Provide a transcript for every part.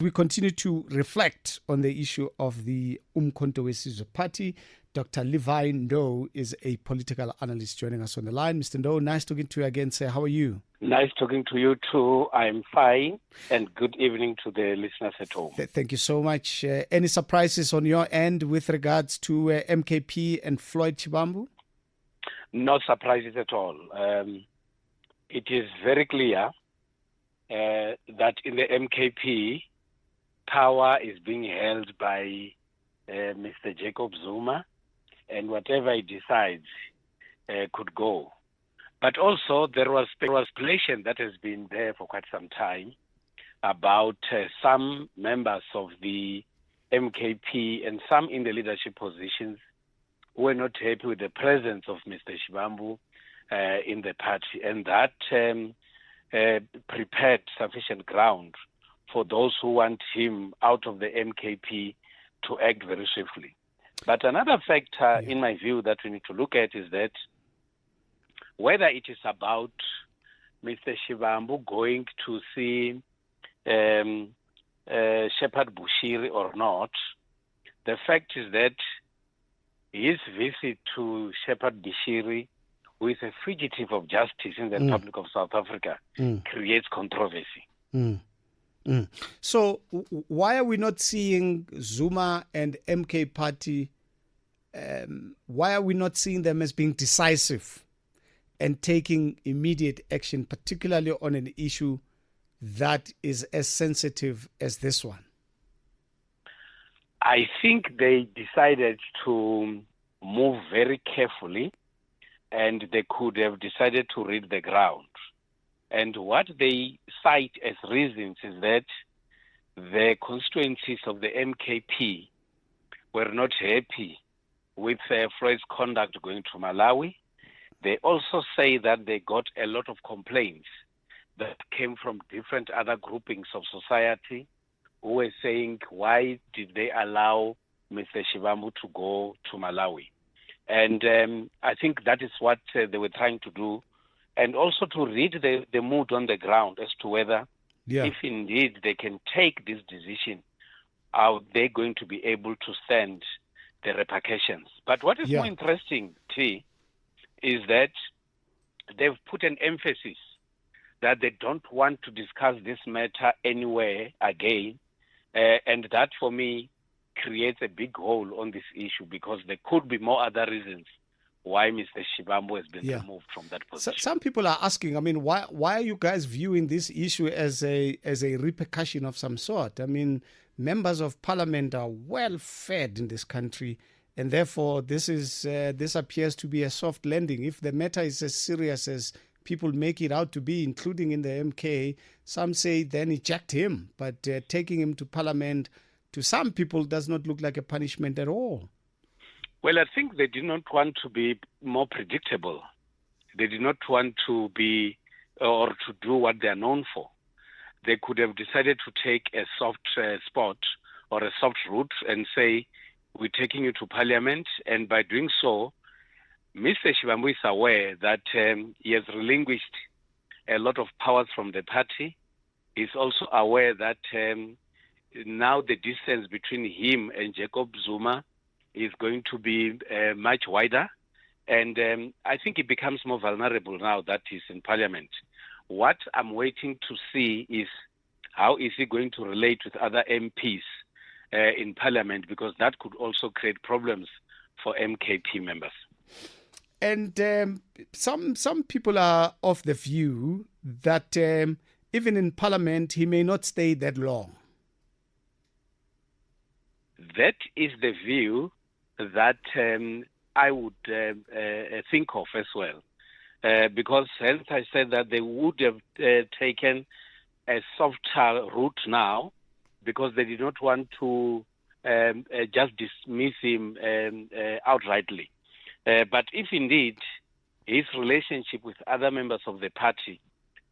We continue to reflect on the issue of the Umkhonto weSizwe Party. Dr Levy Ndou is a political analyst joining us on the line. Mr. Ndou, nice talking to you again, sir. How are you? Nice talking to you too. I'm fine, and good evening to the listeners at home. Thank you so much. Any surprises on your end with regards to MKP and Floyd Shivamvu? No surprises at all. It is very clear that in the MKP, power is being held by Mr. Jacob Zuma, and whatever he decides could go. But also there was speculation that has been there for quite some time about some members of the MKP and some in the leadership positions who were not happy with the presence of Mr. Shivamvu in the party, and that prepared sufficient ground for those who want him out of the MKP to act very swiftly. But another factor, in my view, that we need to look at is that whether it is about Mr. Shivamvu going to see Shepherd Bushiri or not, the fact is that his visit to Shepherd Bushiri, who is a fugitive of justice in the Republic of South Africa, creates controversy. So why are we not seeing Zuma and MK Party, why are we not seeing them as being decisive and taking immediate action, particularly on an issue that is as sensitive as this one? I think they decided to move very carefully, and they could have decided to read the ground. And what they cite as reasons is that the constituencies of the MKP were not happy with Floyd's conduct going to Malawi. They also say that they got a lot of complaints that came from different other groupings of society who were saying, why did they allow Mr. Shivamvu to go to Malawi? And I think that is what they were trying to do, and also to read the mood on the ground as to whether, if indeed they can take this decision, are they going to be able to stand the repercussions? But what is more interesting, T, is that they've put an emphasis that they don't want to discuss this matter anywhere again, and that for me creates a big hole on this issue, because there could be more other reasons why Mr. Shivamvu has been removed from that position. Some people are asking, I mean, why are you guys viewing this issue as a repercussion of some sort? I mean, members of parliament are well fed in this country, and therefore this appears to be a soft landing. If the matter is as serious as people make it out to be, including in the MK, some say then eject him, but taking him to parliament to some people does not look like a punishment at all. Well, I think they did not want to be more predictable. They did not want to be or to do what they are known for. They could have decided to take a soft spot or a soft route and say, we're taking you to parliament, and by doing so, Mr. Shivamvu is aware that he has relinquished a lot of powers from the party. He's also aware that now the distance between him and Jacob Zuma is going to be much wider, and I think he becomes more vulnerable now that he's in parliament. What I'm waiting to see is how is he going to relate with other MPs in parliament, because that could also create problems for MKP members. And some people are of the view that even in parliament he may not stay that long. That is the view that I would think of as well, because hence I said that they would have taken a softer route now, because they did not want to just dismiss him outrightly. But if indeed his relationship with other members of the party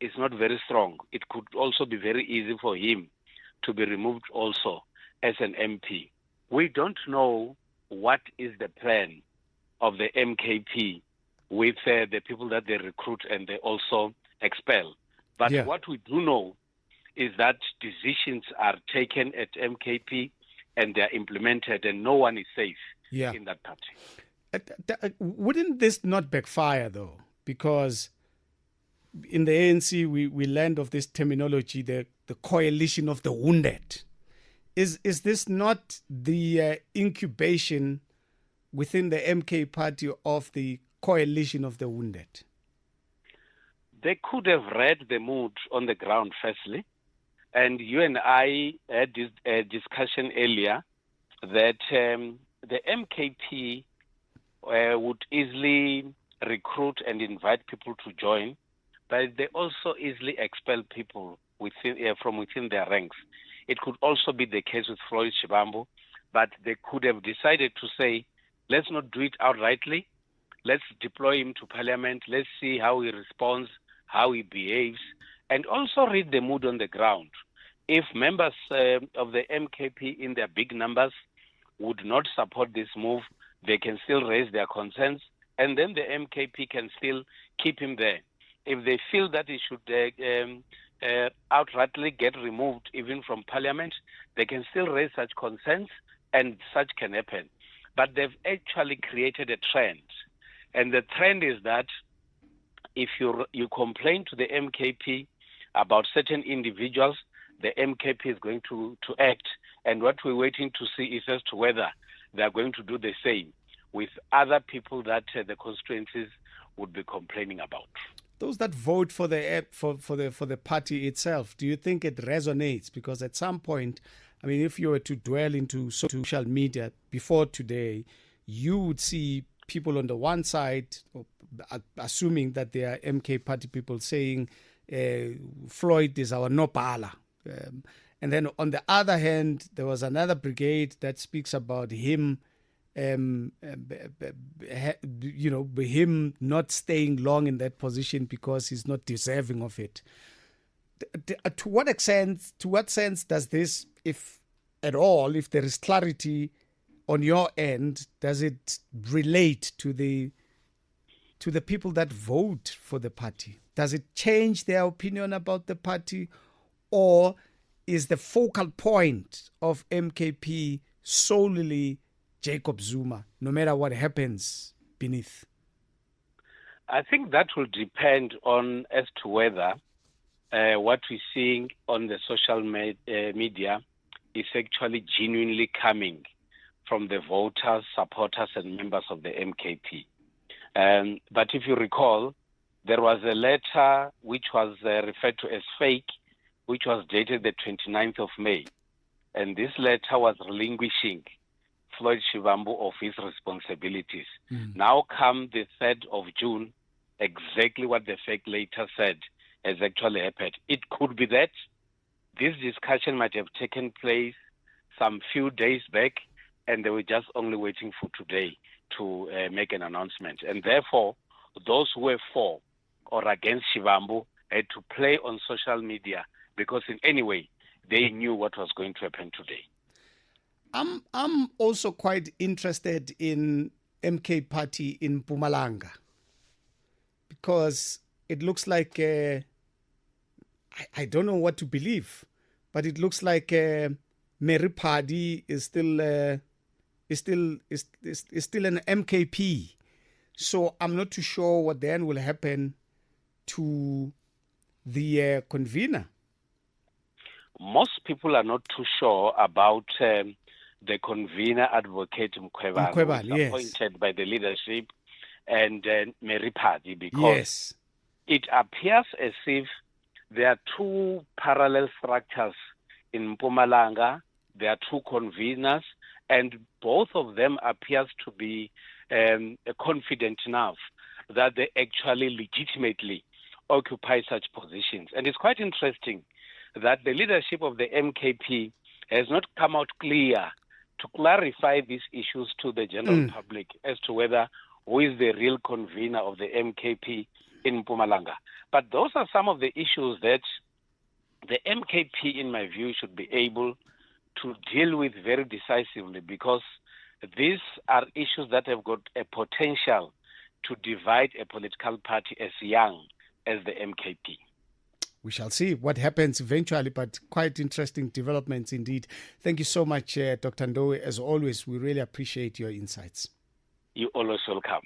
is not very strong, it could also be very easy for him to be removed also as an MP. We don't know what is the plan of the MKP with the people that they recruit and they also expel. But what we do know is that decisions are taken at MKP and they are implemented, and no one is safe in that party. Wouldn't this not backfire, though? Because in the ANC, we learned of this terminology, the coalition of the wounded. Is this not the incubation within the MK party of the coalition of the wounded? They could have read the mood on the ground, firstly. And you and I had this discussion earlier that the MKP would easily recruit and invite people to join, but they also easily expel people from within their ranks. It could also be the case with Floyd Shivamvu, but they could have decided to say, let's not do it outrightly. Let's deploy him to parliament. Let's see how he responds, how he behaves, and also read the mood on the ground. If members of the MKP in their big numbers would not support this move, they can still raise their concerns, and then the MKP can still keep him there. If they feel that he should outrightly get removed even from parliament, they can still raise such concerns, and such can happen. But they've actually created a trend, and the trend is that if you complain to the MKP about certain individuals, the MKP is going to act, and what we're waiting to see is as to whether they're going to do the same with other people that the constituencies would be complaining about. Those that vote for the party itself, do you think it resonates? Because at some point, I mean, if you were to dwell into social media before today, you would see people on the one side, assuming that they are MK party people, saying Floyd is our Nopala. And then on the other hand, there was another brigade that speaks about him, him not staying long in that position because he's not deserving of it. To what sense does this, if at all, if there is clarity on your end, does it relate to the people that vote for the party? Does it change their opinion about the party, or is the focal point of MKP solely Jacob Zuma, no matter what happens beneath? I think that will depend on as to whether what we're seeing on the social media is actually genuinely coming from the voters, supporters, and members of the MKP. But if you recall, there was a letter which was referred to as fake, which was dated the 29th of May. And this letter was relinquishing Floyd Shivamvu of his responsibilities. Now come the 3rd of June, exactly what the fake letter said has actually happened. It could be that this discussion might have taken place some few days back, and they were just only waiting for today to make an announcement. And therefore, those who were for or against Shivamvu had to play on social media, because in any way, they knew what was going to happen today. I'm also quite interested in MK Party in Mpumalanga, because it looks like I don't know what to believe, but it looks like Mary Padi is still an MKP. So I'm not too sure what then will happen to the convener. Most people are not too sure about the convener, Advocate Mkhwebane, who was appointed by the leadership, and Mary Padi, because it appears as if there are two parallel structures in Mpumalanga. There are two conveners, and both of them appears to be confident enough that they actually legitimately occupy such positions. And it's quite interesting that the leadership of the MKP has not come out clear to clarify these issues to the general public as to whether who is the real convener of the MKP in Mpumalanga. But those are some of the issues that the MKP, in my view, should be able to deal with very decisively, because these are issues that have got a potential to divide a political party as young as the MKP. We shall see what happens eventually, but quite interesting developments indeed. Thank you so much, Dr. Ndou. As always, we really appreciate your insights. You're always welcome.